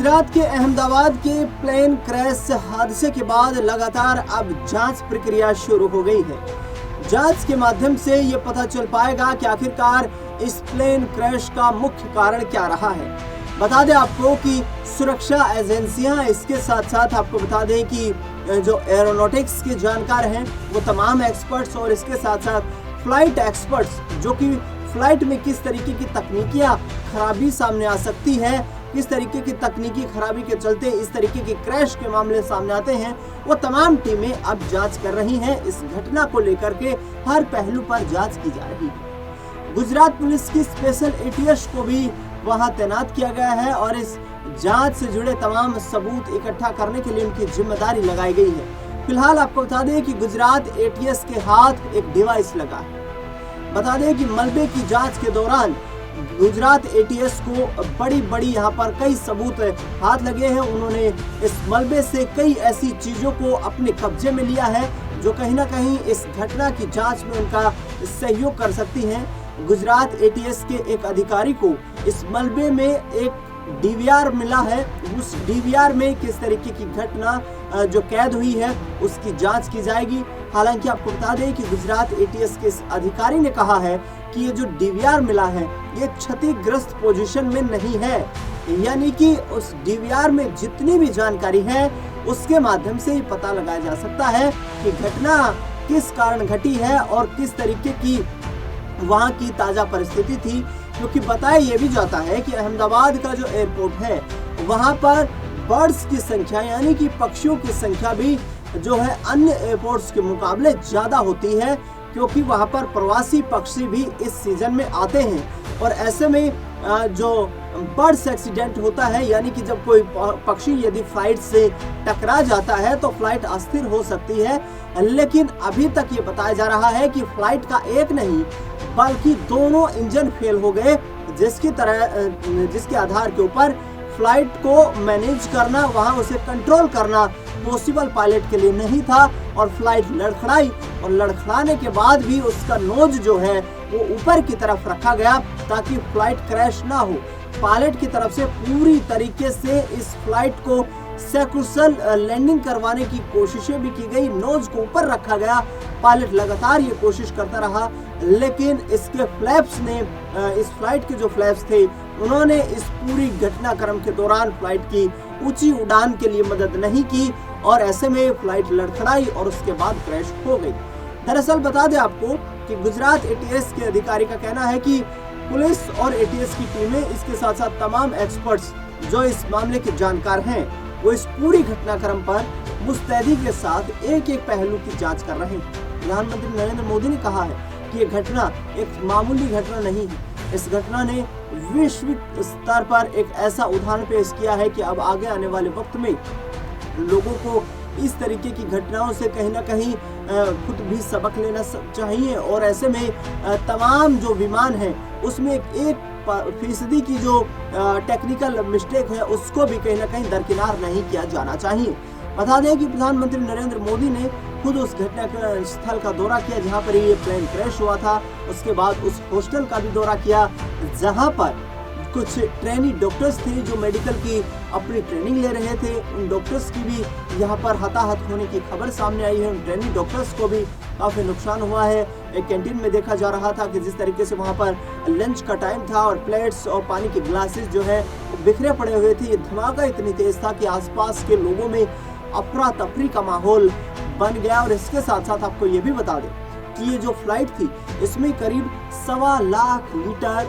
गुजरात के अहमदाबाद के plane crash हादसे के बाद लगातार अब जांच प्रक्रिया शुरू हो गई है। जांच के माध्यम से ये पता चल पाएगा कि आखिरकार इस प्लेन क्रैश का मुख्य कारण क्या रहा है। बता दें आपको कि सुरक्षा एजेंसियां, इसके साथ साथ आपको बता दें कि जो एरोनॉटिक्स के जानकार हैं वो तमाम एक्सपर्ट्स, और इसके साथ साथ फ्लाइट एक्सपर्ट्स, जो कि फ्लाइट में किस तरीके की तकनीकियां खराबी सामने आ सकती है, किस तरीके की तकनीकी खराबी के चलते इस तरीके के क्रैश के मामले सामने आते हैं, वो तमाम टीमें अब जांच कर रही हैं। इस घटना को लेकर के हर पहलू पर जांच की जा रही है। गुजरात पुलिस की स्पेशल एटीएस को भी वहां तैनात किया गया है और इस जांच से जुड़े तमाम सबूत इकट्ठा करने के लिए उनकी जिम्मेदारी लगाई गई है। फिलहाल आपको बता दें कि गुजरात एटीएस के हाथ एक डिवाइस लगा है। बता दें कि मलबे की जांच के दौरान गुजरात एटीएस को बड़ी यहाँ पर कई सबूत हाथ लगे हैं। उन्होंने इस मलबे से कई ऐसी चीजों को अपने कब्जे में लिया है जो कहीं ना कहीं इस घटना की जांच में उनका सहयोग कर सकती हैं। गुजरात एटीएस के एक अधिकारी को इस मलबे में एक डीवीआर मिला है। उस डीवीआर में किस तरीके की घटना जो कैद हुई है उसकी जांच की जाएगी। हालांकि आपको बता दें कि गुजरात एटीएस के इस अधिकारी ने कहा है कि ये जो डीवीआर मिला है ये क्षतिग्रस्त पोजीशन में नहीं है, यानी कि उस डीवीआर में जितनी भी जानकारी है उसके माध्यम से ही पता लगाया जा सकता है कि घटना किस कारण घटी है और किस तरीके की वहां की ताजा परिस्थिति थी। क्योंकि बताया ये भी जाता है कि अहमदाबाद का जो एयरपोर्ट है वहां पर बर्ड्स की संख्या, यानी कि पक्षियों की संख्या भी जो है अन्य एयरपोर्ट्स के मुकाबले ज्यादा होती है, क्योंकि वहां पर प्रवासी पक्षी भी इस सीजन में आते हैं। और ऐसे में जो बर्ड्स एक्सीडेंट होता है, यानी कि जब कोई पक्षी यदि फ्लाइट से टकरा जाता है तो फ्लाइट अस्थिर हो सकती है। लेकिन अभी तक ये बताया जा रहा है कि फ्लाइट का एक नहीं बल्कि दोनों इंजन फेल हो गए, जिसके आधार के ऊपर फ्लाइट को मैनेज करना, वहां उसे कंट्रोल करना पॉसिबल पायलट के लिए नहीं था और फ्लाइट लड़खड़ाई, और लड़खड़ाने के बाद भी उसका नोज जो है वो ऊपर की तरफ रखा गया ताकि फ्लाइट क्रैश ना हो। पायलट की तरफ से पूरी तरीके से इस फ्लाइट को सकुशल लैंडिंग करवाने की कोशिशें भी की गई, नोज को ऊपर रखा गया। पायलट लगातार ये कोशिश करता रहा, लेकिन इसके फ्लैप्स ने, इस फ्लाइट के जो फ्लैप्स थे उन्होंने इस पूरी घटनाक्रम के दौरान फ्लाइट की ऊंची उड़ान के लिए मदद नहीं की और ऐसे में फ्लाइट लड़खड़ाई और उसके बाद क्रैश हो गई। दरअसल बता दें आपको कि गुजरात एटीएस के अधिकारी का कहना है कि पुलिस और एटीएस की टीमें, इसके साथ साथ तमाम एक्सपर्ट्स जो इस मामले के जानकार हैं, वो इस पूरी घटनाक्रम पर मुस्तैदी के साथ एक एक पहलू की जांच कर रहे हैं। प्रधानमंत्री नरेंद्र मोदी ने कहा है कि ये घटना एक मामूली घटना नहीं है। इस घटना ने वैश्विक स्तर पर एक ऐसा उदाहरण पेश किया है कि अब आगे आने वाले वक्त में लोगों को इस तरीके की घटनाओं से कहीं ना कहीं खुद भी सबक लेना चाहिए। और ऐसे में तमाम जो विमान हैं उसमें 1% की जो टेक्निकल मिस्टेक है उसको भी कहीं ना कहीं दरकिनार नहीं किया जाना चाहिए। बता दें कि प्रधानमंत्री नरेंद्र मोदी ने खुद उस घटना स्थल का दौरा किया जहां पर ये प्लेन क्रैश हुआ था। उसके बाद उस हॉस्टल का भी दौरा किया जहां पर कुछ ट्रेनी डॉक्टर्स थे जो मेडिकल की अपनी ट्रेनिंग ले रहे थे। उन डॉक्टर्स की भी यहाँ पर हताहत होने की खबर सामने आई है। उन ट्रेनी डॉक्टर्स को भी काफ़ी नुकसान हुआ है। एक कैंटीन में देखा जा रहा था कि जिस तरीके से वहाँ पर लंच का टाइम था और प्लेट्स और पानी के ग्लासेस जो है बिखरे पड़े हुए थे। ये धमाका इतनी तेज था कि आसपास के लोगों में अफरा तफरी का माहौल बन गया। और इसके साथ साथ आपको ये भी बता दें कि ये जो फ्लाइट थी इसमें करीब 1.25 लाख लीटर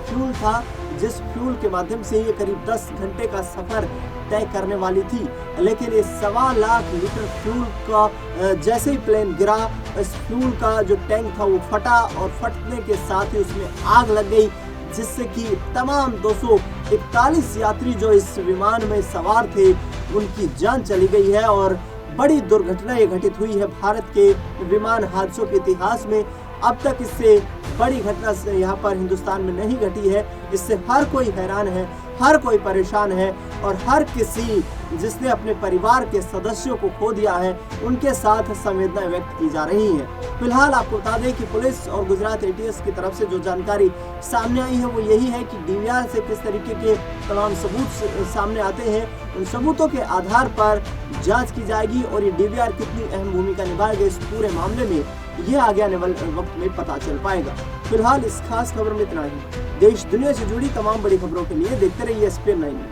फ्यूल था, जिस फ्यूल के माध्यम से ये करीब 10 घंटे का सफर तय करने वाली थी। लेकिन ये 1.25 लाख लीटर फ्यूल का जैसे ही प्लेन गिरा, इस फ्यूल का जो टैंक था वो फटा और फटने के साथ ही उसमें आग लग गई, जिससे कि तमाम 241 यात्री जो इस विमान में सवार थे उनकी जान चली गई है। और बड़ी दुर्घटना ये घटित हुई है भारत के विमान हादसों के इतिहास में। अब तक इससे बड़ी घटना यहाँ पर हिंदुस्तान में नहीं घटी है। इससे हर कोई हैरान है, हर कोई परेशान है और हर किसी जिसने अपने परिवार के सदस्यों को खो दिया है उनके साथ संवेदना व्यक्त की जा रही है। फिलहाल आपको बता दें कि पुलिस और गुजरात एटीएस की तरफ से जो जानकारी सामने आई है वो यही है कि डीवीआर से किस तरीके के तमाम सबूत सामने आते हैं, उन सबूतों के आधार पर जांच की जाएगी और ये डीवीआर कितनी अहम भूमिका निभाएगा इस पूरे मामले में, ये आगे आने वाले वक्त में पता चल पाएगा। फिलहाल इस खास खबर में इतना ही। देश दुनिया से जुड़ी तमाम बड़ी खबरों के लिए देखते रहिए SPN 9।